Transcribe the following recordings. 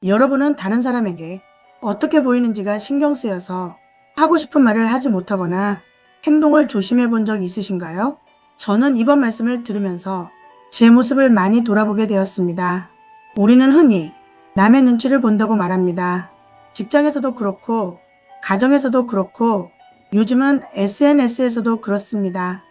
여러분은 다른 사람에게 어떻게 보이는지가 신경 쓰여서 하고 싶은 말을 하지 못하거나 행동을 조심해 본 적 있으신가요? 저는 이번 말씀을 들으면서 제 모습을 많이 돌아보게 되었습니다. 우리는 흔히 남의 눈치를 본다고 말합니다. 직장에서도 그렇고, 가정에서도 그렇고, 요즘은 SNS에서도 그렇습니다.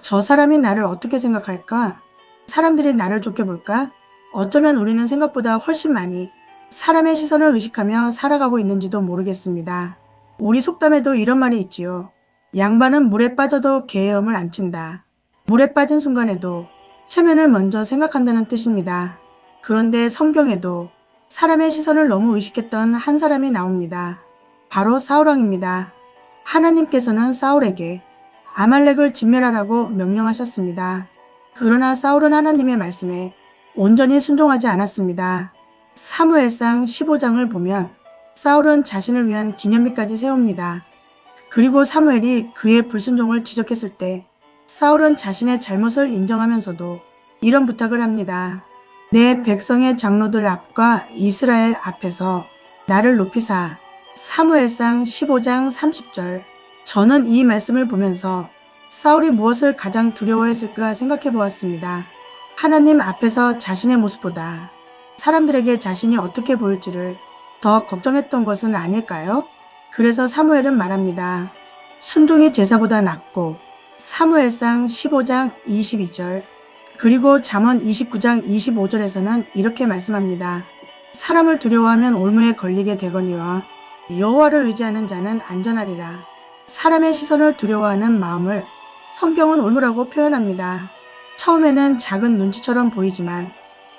저 사람이 나를 어떻게 생각할까? 사람들이 나를 좋게 볼까? 어쩌면 우리는 생각보다 훨씬 많이 사람의 시선을 의식하며 살아가고 있는지도 모르겠습니다. 우리 속담에도 이런 말이 있지요. 양반은 물에 빠져도 개의 엄을 안 친다. 물에 빠진 순간에도 체면을 먼저 생각한다는 뜻입니다. 그런데 성경에도 사람의 시선을 너무 의식했던 한 사람이 나옵니다. 바로 사울왕입니다. 하나님께서는 사울에게 아말렉을 진멸하라고 명령하셨습니다. 그러나 사울은 하나님의 말씀에 온전히 순종하지 않았습니다. 사무엘상 15장을 보면 사울은 자신을 위한 기념비까지 세웁니다. 그리고 사무엘이 그의 불순종을 지적했을 때 사울은 자신의 잘못을 인정하면서도 이런 부탁을 합니다. 내 백성의 장로들 앞과 이스라엘 앞에서 나를 높이사. 사무엘상 15장 30절. 저는 이 말씀을 보면서 사울이 무엇을 가장 두려워했을까 생각해 보았습니다. 하나님 앞에서 자신의 모습보다 사람들에게 자신이 어떻게 보일지를 더 걱정했던 것은 아닐까요? 그래서 사무엘은 말합니다. 순종이 제사보다 낫고. 사무엘상 15장 22절 그리고 잠언 29장 25절에서는 이렇게 말씀합니다. 사람을 두려워하면 올무에 걸리게 되거니와 여호와를 의지하는 자는 안전하리라. 사람의 시선을 두려워하는 마음을 성경은 올무라고 표현합니다. 처음에는 작은 눈치처럼 보이지만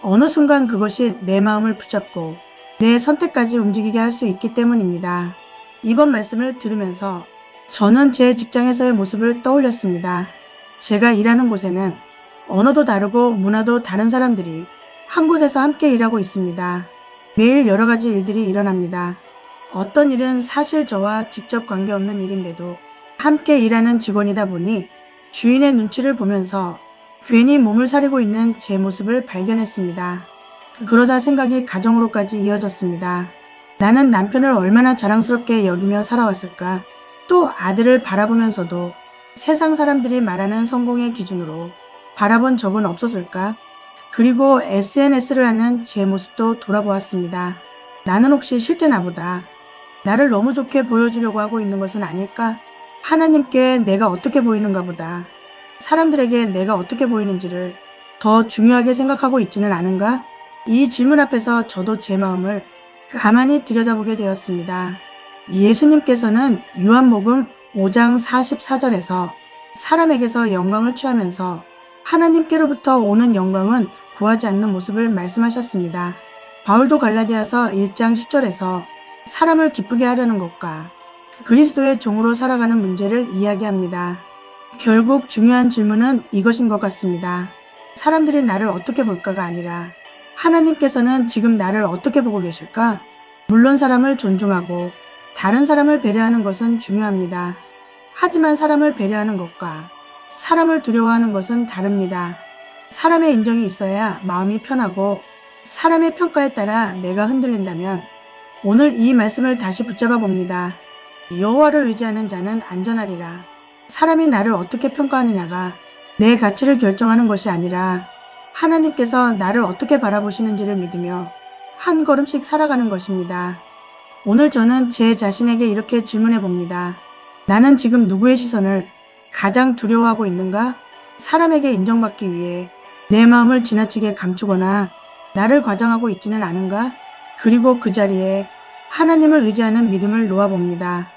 어느 순간 그것이 내 마음을 붙잡고 내 선택까지 움직이게 할 수 있기 때문입니다. 이번 말씀을 들으면서 저는 제 직장에서의 모습을 떠올렸습니다. 제가 일하는 곳에는 언어도 다르고 문화도 다른 사람들이 한 곳에서 함께 일하고 있습니다. 매일 여러 가지 일들이 일어납니다. 어떤 일은 사실 저와 직접 관계없는 일인데도 함께 일하는 직원이다 보니 주인의 눈치를 보면서 괜히 몸을 사리고 있는 제 모습을 발견했습니다. 그러다 생각이 가정으로까지 이어졌습니다. 나는 남편을 얼마나 자랑스럽게 여기며 살아왔을까? 또 아들을 바라보면서도 세상 사람들이 말하는 성공의 기준으로 바라본 적은 없었을까? 그리고 SNS를 하는 제 모습도 돌아보았습니다. 나는 혹시 실제 나보다 나를 너무 좋게 보여주려고 하고 있는 것은 아닐까? 하나님께 내가 어떻게 보이는가 보다 사람들에게 내가 어떻게 보이는지를 더 중요하게 생각하고 있지는 않은가? 이 질문 앞에서 저도 제 마음을 가만히 들여다보게 되었습니다. 예수님께서는 요한복음 5장 44절에서 사람에게서 영광을 취하면서 하나님께로부터 오는 영광은 구하지 않는 모습을 말씀하셨습니다. 바울도 갈라디아서 1장 10절에서 사람을 기쁘게 하려는 것과 그리스도의 종으로 살아가는 문제를 이야기합니다. 결국 중요한 질문은 이것인 것 같습니다. 사람들이 나를 어떻게 볼까가 아니라 하나님께서는 지금 나를 어떻게 보고 계실까? 물론 사람을 존중하고 다른 사람을 배려하는 것은 중요합니다. 하지만 사람을 배려하는 것과 사람을 두려워하는 것은 다릅니다. 사람의 인정이 있어야 마음이 편하고 사람의 평가에 따라 내가 흔들린다면 오늘 이 말씀을 다시 붙잡아 봅니다. 여호와를 의지하는 자는 안전하리라. 사람이 나를 어떻게 평가하느냐가 내 가치를 결정하는 것이 아니라 하나님께서 나를 어떻게 바라보시는지를 믿으며 한 걸음씩 살아가는 것입니다. 오늘 저는 제 자신에게 이렇게 질문해 봅니다. 나는 지금 누구의 시선을 가장 두려워하고 있는가? 사람에게 인정받기 위해 내 마음을 지나치게 감추거나 나를 과장하고 있지는 않은가? 그리고 그 자리에 하나님을 의지하는 믿음을 놓아봅니다.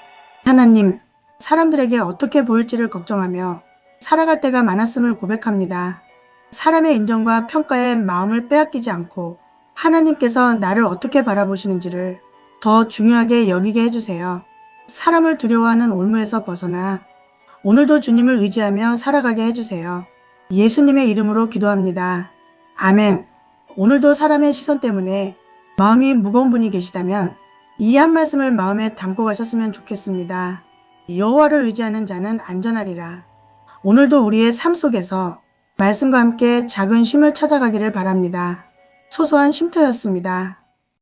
하나님, 사람들에게 어떻게 보일지를 걱정하며 살아갈 때가 많았음을 고백합니다. 사람의 인정과 평가에 마음을 빼앗기지 않고 하나님께서 나를 어떻게 바라보시는지를 더 중요하게 여기게 해주세요. 사람을 두려워하는 올무에서 벗어나 오늘도 주님을 의지하며 살아가게 해주세요. 예수님의 이름으로 기도합니다. 아멘. 오늘도 사람의 시선 때문에 마음이 무거운 분이 계시다면 이 한 말씀을 마음에 담고 가셨으면 좋겠습니다. 여호와를 의지하는 자는 안전하리라. 오늘도 우리의 삶 속에서 말씀과 함께 작은 쉼을 찾아가기를 바랍니다. 소소한 쉼터였습니다.